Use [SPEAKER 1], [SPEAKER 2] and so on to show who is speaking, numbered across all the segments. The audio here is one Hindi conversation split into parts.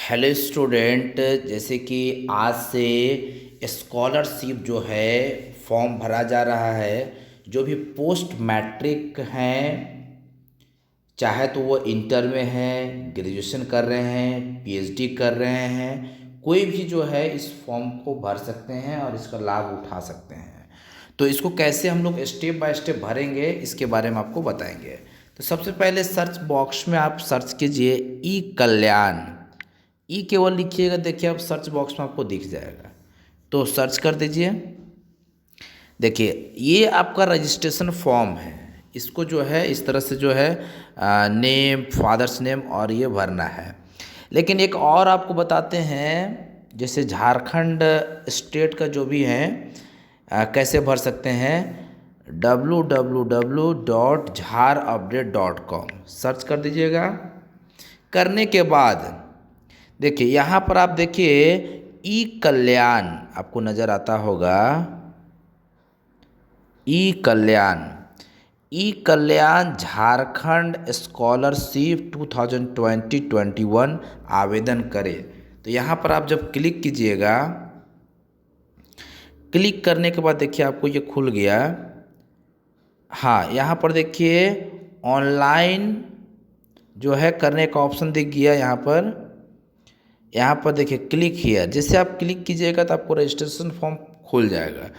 [SPEAKER 1] हेलो स्टूडेंट, जैसे कि आज से स्कॉलरशिप जो है फॉर्म भरा जा रहा है। जो भी पोस्ट मैट्रिक हैं, चाहे तो वो इंटर में हैं, ग्रेजुएशन कर रहे हैं, पीएचडी कर रहे हैं, कोई भी जो है इस फॉर्म को भर सकते हैं और इसका लाभ उठा सकते हैं। तो इसको कैसे हम लोग स्टेप बाय स्टेप भरेंगे, इसके बारे में आपको बताएंगे। तो सबसे पहले सर्च बॉक्स में आप सर्च कीजिए ई कल्याण। ई केवल लिखिएगा, देखिए अब सर्च बॉक्स में आपको दिख जाएगा, तो सर्च कर दीजिए। देखिए ये आपका रजिस्ट्रेशन फॉर्म है। इसको जो है इस तरह से जो है नेम, फादर्स नेम और ये भरना है। लेकिन एक और आपको बताते हैं, जैसे झारखंड स्टेट का जो भी है कैसे भर सकते हैं। www.jharupdate.com सर्च कर दीजिएगा। करने के बाद देखिए यहाँ पर आप देखिए ई कल्याण आपको नज़र आता होगा। ई कल्याण, ई कल्याण झारखंड स्कॉलरशिप 2020-21 आवेदन करें। तो यहाँ पर आप जब क्लिक कीजिएगा, क्लिक करने के बाद देखिए आपको ये खुल गया। हाँ, यहाँ पर देखिए ऑनलाइन जो है करने का ऑप्शन दिख गया। यहाँ पर देखिए क्लिक हियर, जैसे आप क्लिक कीजिएगा तो आपको रजिस्ट्रेशन फॉर्म खुल जाएगा।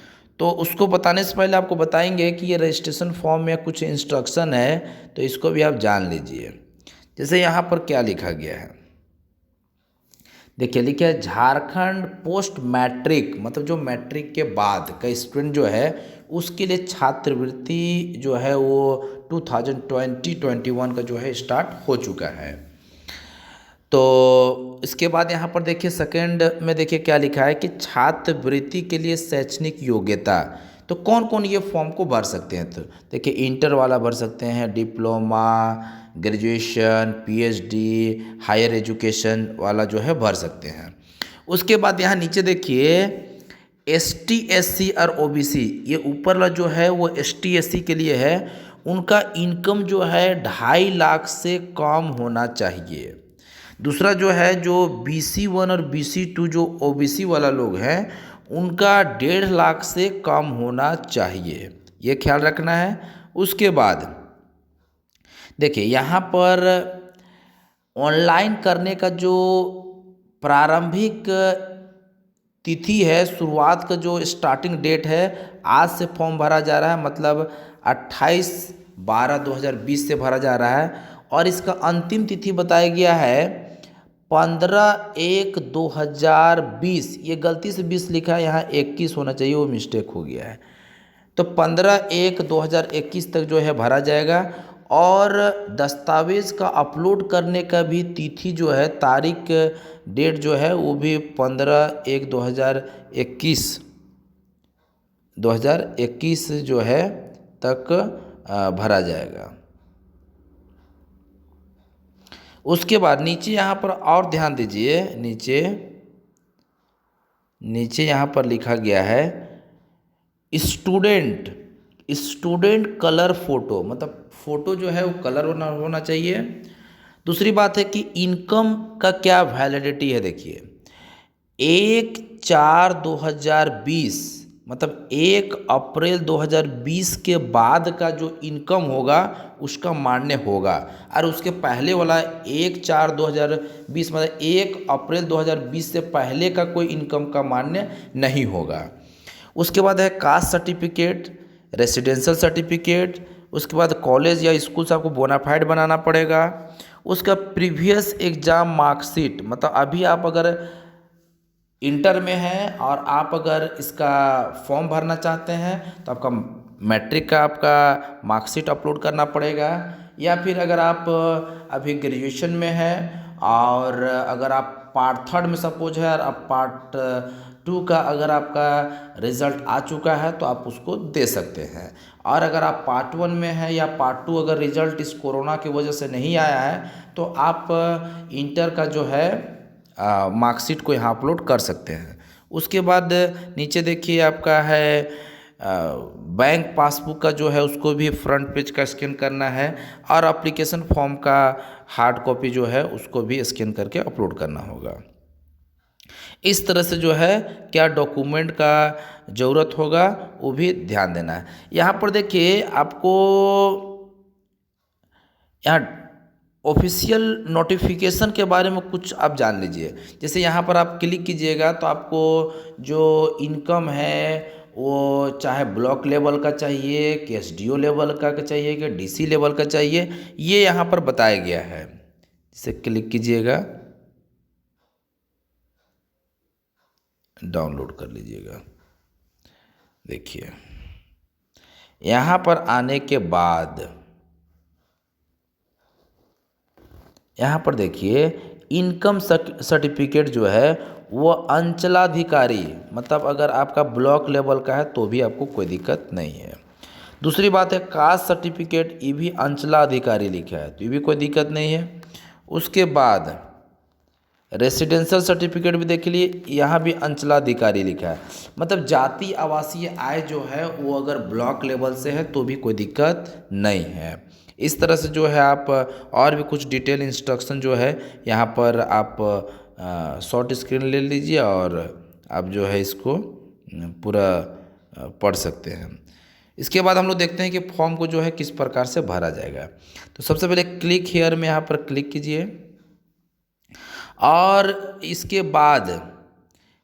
[SPEAKER 1] तो उसको बताने से पहले आपको बताएंगे कि ये रजिस्ट्रेशन फॉर्म में कुछ इंस्ट्रक्शन है, तो इसको भी आप जान लीजिए। जैसे यहाँ पर क्या लिखा गया है, देखिए लिखा है झारखंड पोस्ट मैट्रिक, मतलब जो मैट्रिक के बाद का स्टूडेंट जो है उसके लिए छात्रवृत्ति जो है वो 2020-21 का जो है स्टार्ट हो चुका है। तो इसके बाद यहाँ पर देखिए सेकंड में देखिए क्या लिखा है कि छात्रवृत्ति के लिए शैक्षणिक योग्यता। तो कौन कौन ये फॉर्म को भर सकते हैं, तो देखिए इंटर वाला भर सकते हैं, diploma, graduation, PhD, higher education वाला जो है भर सकते हैं। उसके बाद यहाँ नीचे देखिए एसटी, एससी और ओबीसी, ये ऊपर वाला जो है वो एसटी एससी के लिए है। उनका इनकम जो है 2.5 लाख से कम होना चाहिए। दूसरा जो है जो BC1 और BC2 जो ओबीसी वाला लोग हैं, उनका 1.5 लाख से कम होना चाहिए, ये ख्याल रखना है। उसके बाद देखिए यहाँ पर ऑनलाइन करने का जो प्रारंभिक तिथि है, शुरुआत का जो स्टार्टिंग डेट है, आज से फॉर्म भरा जा रहा है, मतलब 28/12/2020 से भरा जा रहा है। और इसका अंतिम तिथि बताया गया है 15/1/2020। ये गलती से 20 लिखा है, यहाँ 21 होना चाहिए, वो मिस्टेक हो गया है। तो 15/1/2021 तक जो है भरा जाएगा। और दस्तावेज़ का अपलोड करने का भी तिथि जो है, तारीख डेट जो है वो भी 15/1/2021 जो है तक भरा जाएगा। उसके बाद नीचे यहाँ पर और ध्यान दीजिए, नीचे नीचे यहाँ पर लिखा गया है स्टूडेंट कलर फोटो, मतलब फ़ोटो जो है वो कलर होना चाहिए। दूसरी बात है कि इनकम का क्या वैलिडिटी है, देखिए 1/4/2020, मतलब 1 अप्रैल 2020 के बाद का जो इनकम होगा उसका मान्य होगा। और उसके पहले वाला 1/4/2020 मतलब 1 अप्रैल 2020 से पहले का कोई इनकम का मान्य नहीं होगा। उसके बाद है कास्ट सर्टिफिकेट, रेसिडेंशियल सर्टिफिकेट। उसके बाद कॉलेज या स्कूल से आपको बोनाफाइड बनाना पड़ेगा। उसका प्रीवियस एग्ज़ाम मार्कशीट, मतलब अभी आप अगर इंटर में हैं और आप अगर इसका फॉर्म भरना चाहते हैं तो आपका मैट्रिक का आपका मार्कशीट अपलोड करना पड़ेगा। या फिर अगर आप अभी ग्रेजुएशन में हैं और अगर आप पार्ट 3 में सपोज है और अब पार्ट 2 का अगर आपका रिज़ल्ट आ चुका है तो आप उसको दे सकते हैं। और अगर आप पार्ट 1 में हैं या पार्ट 2 अगर रिज़ल्ट इस कोरोना की वजह से नहीं आया है तो आप इंटर का जो है मार्कशीट को यहाँ अपलोड कर सकते हैं। उसके बाद नीचे देखिए आपका है बैंक पासबुक का जो है उसको भी फ्रंट पेज का स्कैन करना है। और एप्लीकेशन फॉर्म का हार्ड कॉपी जो है उसको भी स्कैन करके अपलोड करना होगा। इस तरह से जो है क्या डॉक्यूमेंट का ज़रूरत होगा वो भी ध्यान देना है। यहाँ पर देखिए आपको यहाँ ऑफिशियल नोटिफिकेशन के बारे में कुछ आप जान लीजिए। जैसे यहाँ पर आप क्लिक कीजिएगा तो आपको जो इनकम है वो चाहे ब्लॉक लेवल का चाहिए कि एसडीओ लेवल का चाहिए कि डीसी लेवल का चाहिए, ये यहाँ पर बताया गया है। जैसे क्लिक कीजिएगा, डाउनलोड कर लीजिएगा। देखिए यहाँ पर आने के बाद यहाँ पर देखिए इनकम सर्टिफिकेट जो है वो अंचलाधिकारी, मतलब अगर आपका ब्लॉक लेवल का है तो भी आपको कोई दिक्कत नहीं है। दूसरी बात है कास्ट सर्टिफिकेट, ये भी अंचलाधिकारी लिखा है तो ये भी कोई दिक्कत नहीं है। उसके बाद रेसिडेंशियल सर्टिफिकेट भी देख लिए, यहाँ भी अंचलाधिकारी लिखा है, मतलब जाति आवासीय आय जो है वो अगर ब्लॉक लेवल से है तो भी कोई दिक्कत नहीं है। इस तरह से जो है आप और भी कुछ डिटेल इंस्ट्रक्शन जो है यहाँ पर आप शॉर्ट स्क्रीन ले लीजिए और आप जो है इसको पूरा पढ़ सकते हैं। इसके बाद हम लोग देखते हैं कि फॉर्म को जो है किस प्रकार से भरा जाएगा। तो सबसे पहले क्लिक हियर में यहाँ पर क्लिक कीजिए और इसके बाद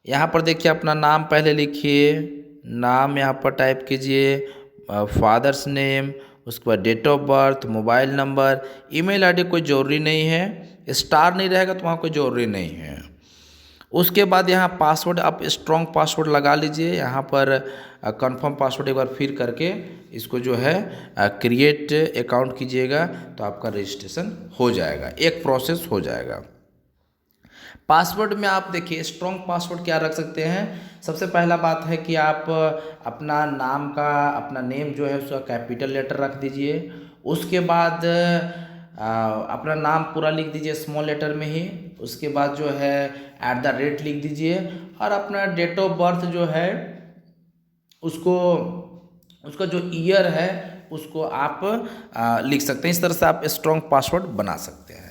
[SPEAKER 1] यहाँ पर देखिए अपना नाम पहले लिखिए, नाम यहाँ पर टाइप कीजिए, फादर्स नेम, उसके बाद date of birth, mobile number, email ID कोई ज़रूरी नहीं है, स्टार नहीं रहेगा तो वहाँ कोई ज़रूरी नहीं है। उसके बाद यहाँ पासवर्ड आप स्ट्रॉन्ग पासवर्ड लगा लीजिए, यहाँ पर कंफर्म पासवर्ड एक बार फिर करके इसको जो है क्रिएट अकाउंट कीजिएगा तो आपका रजिस्ट्रेशन हो जाएगा, एक प्रोसेस हो जाएगा। पासवर्ड में आप देखिए स्ट्रॉन्ग पासवर्ड क्या रख सकते हैं। सबसे पहला बात है कि आप अपना नाम का अपना नेम जो है उसका कैपिटल लेटर रख दीजिए। उसके बाद अपना नाम पूरा लिख दीजिए स्मॉल लेटर में ही। उसके बाद जो है @ लिख दीजिए और अपना डेट ऑफ बर्थ जो है उसको उसका जो ईयर है उसको आप लिख सकते हैं। इस तरह से आप स्ट्रॉन्ग पासवर्ड बना सकते हैं।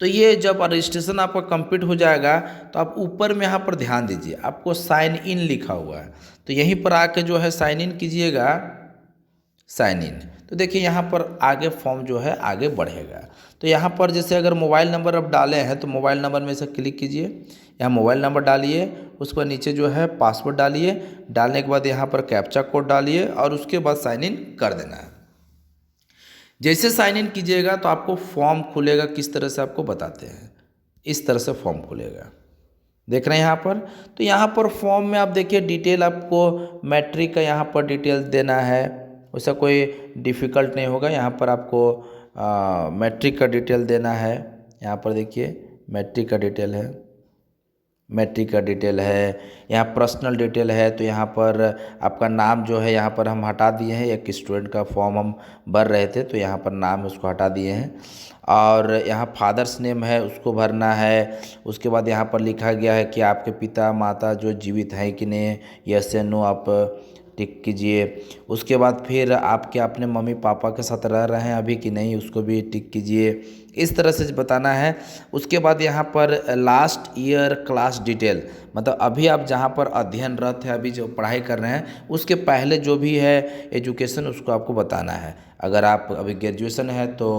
[SPEAKER 1] तो ये जब रजिस्ट्रेशन आपका कंप्लीट हो जाएगा तो आप ऊपर में यहाँ पर ध्यान दीजिए, आपको साइन इन लिखा हुआ है तो यहीं पर आके जो है साइन इन कीजिएगा, साइन इन। तो देखिए यहाँ पर आगे फॉर्म जो है आगे बढ़ेगा। तो यहाँ पर जैसे अगर मोबाइल नंबर आप डाले हैं तो मोबाइल नंबर में से क्लिक कीजिए, यहाँ मोबाइल नंबर डालिए, उस पर नीचे जो है पासवर्ड डालिए, डालने के बाद यहाँ पर कैप्चा कोड डालिए और उसके बाद साइन इन कर देना है। जैसे साइन इन कीजिएगा तो आपको फॉर्म खुलेगा, किस तरह से आपको बताते हैं, इस तरह से फॉर्म खुलेगा, देख रहे हैं यहाँ पर। तो यहाँ पर फॉर्म में आप देखिए डिटेल आपको मैट्रिक का यहाँ पर डिटेल देना है, वैसा कोई डिफ़िकल्ट नहीं होगा। यहाँ पर आपको मैट्रिक का डिटेल देना है, यहाँ पर देखिए मैट्रिक का डिटेल है, मैट्रिक का डिटेल है, यहाँ पर्सनल डिटेल है। तो यहाँ पर आपका नाम जो है यहाँ पर हम हटा दिए हैं, एक स्टूडेंट का फॉर्म हम भर रहे थे तो यहाँ पर नाम उसको हटा दिए हैं। और यहाँ फादर्स नेम है उसको भरना है। उसके बाद यहाँ पर लिखा गया है कि आपके पिता माता जो जीवित हैं कि नहीं, यस या नो आप टिक कीजिए। उसके बाद फिर आपके अपने मम्मी पापा के साथ रह रहे हैं अभी कि नहीं, उसको भी टिक कीजिए, इस तरह से बताना है। उसके बाद यहाँ पर लास्ट ईयर क्लास डिटेल, मतलब अभी आप जहाँ पर अध्ययनरत है, अभी जो पढ़ाई कर रहे हैं उसके पहले जो भी है एजुकेशन उसको आपको बताना है। अगर आप अभी ग्रेजुएशन है तो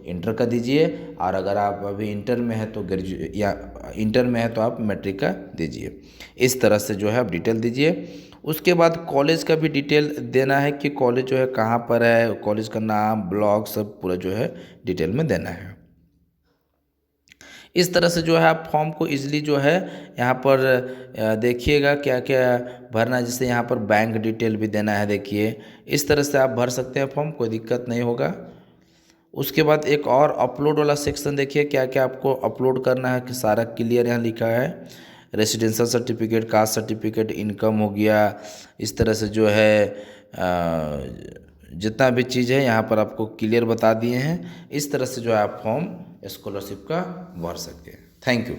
[SPEAKER 1] इंटर का दीजिए और अगर आप अभी इंटर में है तो इंटर में है तो आप मैट्रिक का दीजिए। इस तरह से जो है आप डिटेल दीजिए। उसके बाद कॉलेज का भी डिटेल देना है कि कॉलेज जो है कहाँ पर है, कॉलेज का नाम, ब्लॉक सब पूरा जो है डिटेल में देना है। इस तरह से जो है आप फॉर्म को इजीली जो है यहाँ पर देखिएगा क्या क्या भरना है। जैसे यहाँ पर बैंक डिटेल भी देना है, देखिए इस तरह से आप भर सकते हैं फॉर्म, कोई दिक्कत नहीं होगा। उसके बाद एक और अपलोड वाला सेक्शन देखिए क्या क्या आपको अपलोड करना है कि सारा क्लियर यहाँ लिखा है। Residential certificate, caste certificate, income हो गया, इस तरह से जो है जितना भी चीज़ है यहाँ पर आपको क्लियर बता दिए हैं। इस तरह से जो है आप फॉर्म स्कॉलरशिप का भर सकते हैं। Thank you.